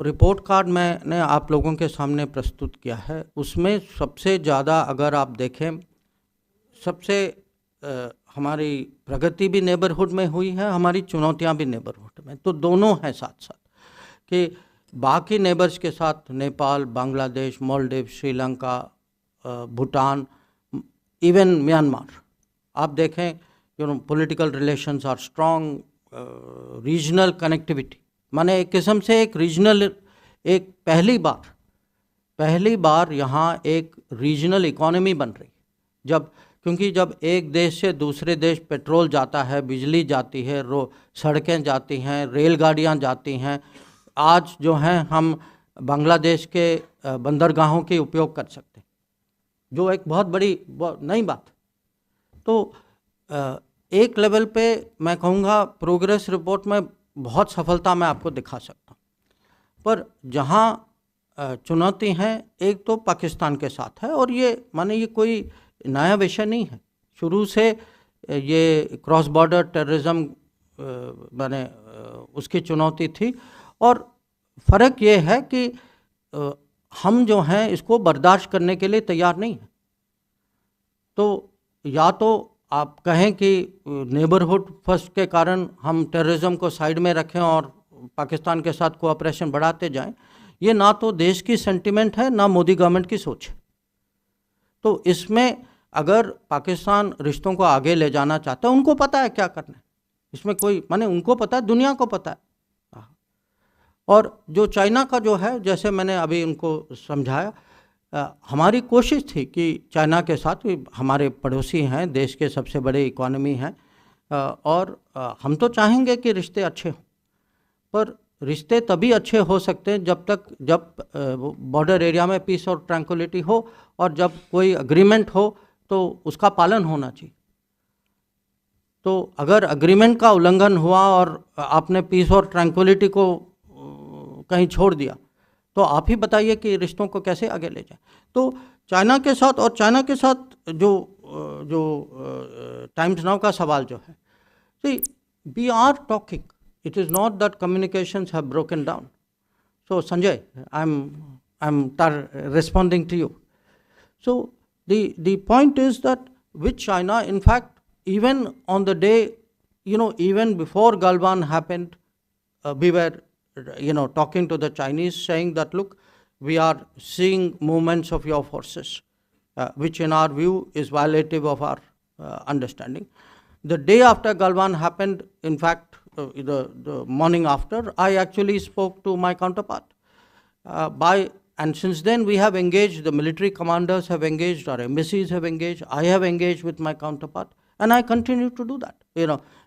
Report card मैंने आप लोगों के सामने प्रस्तुत किया है। उसमें सबसे ज़्यादा अगर आप देखें, सबसे हमारी प्रगति भी नेबरहुड में हुई है, हमारी चुनौतियां भी नेबरहुड में, तो दोनों हैं साथ साथ कि बाकी नेबर्स के साथ नेपाल, बांग्लादेश, मालदीव, श्रीलंका, भूटान, इवन म्यांमार, आप देखें political relations are strong, regional connectivity, माने एक किस्म से एक रीजनल, एक पहली बार यहाँ एक रीजनल इकोनॉमी बन रही, क्योंकि जब एक देश से दूसरे देश पेट्रोल जाता है, बिजली जाती है, सड़कें जाती हैं, रेलगाड़ियाँ जाती हैं, आज जो हैं हम बांग्लादेश के बंदरगाहों के उपयोग कर सकते हैं, जो एक बहुत बड़ी नई बात। तो एक लेवल पे मैं कहूँगा प्रोग्रेस रिपोर्ट में बहुत सफलता मैं आपको दिखा सकता हूँ, पर जहाँ चुनौती है एक तो पाकिस्तान के साथ है, और ये माने ये कोई नया विषय नहीं है, शुरू से ये क्रॉस बॉर्डर टेररिज्म माने उसकी चुनौती थी, और फ़र्क ये है कि हम जो हैं इसको बर्दाश्त करने के लिए तैयार नहीं हैं। तो या तो आप कहें कि नेबरहुड फर्स्ट के कारण हम टेररिज्म को साइड में रखें और पाकिस्तान के साथ कोऑपरेशन बढ़ाते जाएं, ये ना तो देश की सेंटिमेंट है ना मोदी गवर्नमेंट की सोच है। तो इसमें अगर पाकिस्तान रिश्तों को आगे ले जाना चाहता है, उनको पता है क्या करना है, इसमें कोई माने उनको पता है, दुनिया को पता है। और जो चाइना का जो है, जैसे मैंने अभी उनको समझाया, हमारी कोशिश थी कि चाइना के साथ, हमारे पड़ोसी हैं, देश के सबसे बड़े इकोनॉमी हैं, और हम तो चाहेंगे कि रिश्ते अच्छे हों, पर रिश्ते तभी अच्छे हो सकते हैं जब बॉर्डर एरिया में पीस और ट्रैंक्विलिटी हो, और जब कोई अग्रीमेंट हो तो उसका पालन होना चाहिए। तो अगर अग्रीमेंट का उल्लंघन हुआ और आपने पीस और ट्रैंक्विलिटी को कहीं छोड़ दिया, तो आप ही बताइए कि रिश्तों को कैसे आगे ले जाए। तो चाइना के साथ जो टाइम्स नाउ का सवाल जो है, see we are talking, it is not that communications have broken down. So Sanjay, I'm responding to you. So the point is that with China, in fact, even on the day, even before Galwan happened, we were talking to the Chinese, saying that look, we are seeing movements of your forces, which in our view is violative of our understanding. The day after Galwan happened, in fact, the morning after, I actually spoke to my counterpart. And since then we have engaged, the military commanders have engaged, our embassies have engaged, I have engaged with my counterpart, and I continue to do that.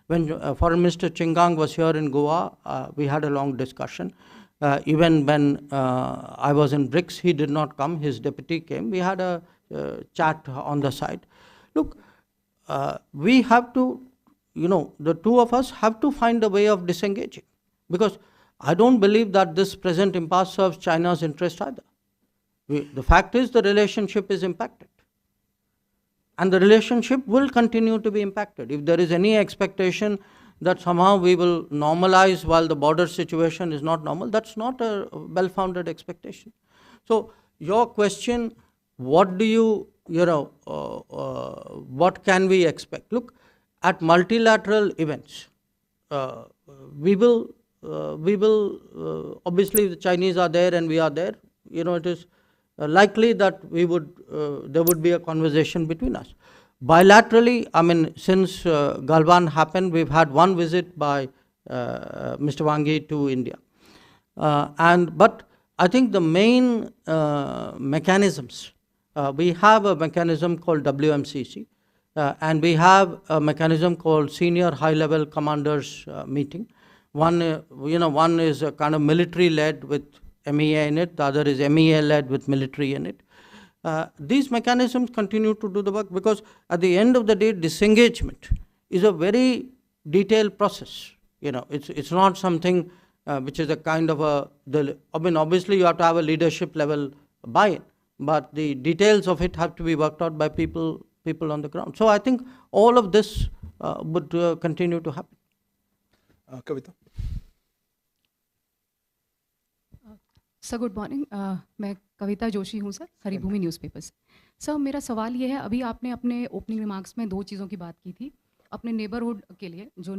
When Foreign Minister Chingang was here in Goa, we had a long discussion. Even when I was in BRICS, he did not come, his deputy came. We had a chat on the side. Look, we have to, the two of us have to find a way of disengaging, because I don't believe that this present impasse serves China's interest either. The fact is the relationship is impacted, and the relationship will continue to be impacted. If there is any expectation that somehow we will normalize while the border situation is not normal, that's not a well-founded expectation. So your question, what do you, what can we expect? Look, at multilateral events, we will obviously the Chinese are there and we are there. It is likely that there would be a conversation between us. Bilaterally, I mean, since Galwan happened, we've had one visit by Mr. Wang Yi to India, but I think the main mechanisms, we have a mechanism called WMCC. And we have a mechanism called Senior High-Level Commanders Meeting. One is a kind of military-led with MEA in it. The other is MEA-led with military in it. These mechanisms continue to do the work, because at the end of the day, disengagement is a very detailed process. It's not something which is a kind of obviously you have to have a leadership level buy-in, but the details of it have to be worked out by people on the ground. So I think all of this would continue to happen. Kavita. Sir good morning. मैं कविता जोशी हूँ sir, Haribhoomi newspaper से। Sir मेरा सवाल ये है, अभी आपने अपने ओपनिंग रिमार्क्स में 2 चीज़ों की बात की थी। अपने नेबरहुड के लिए जो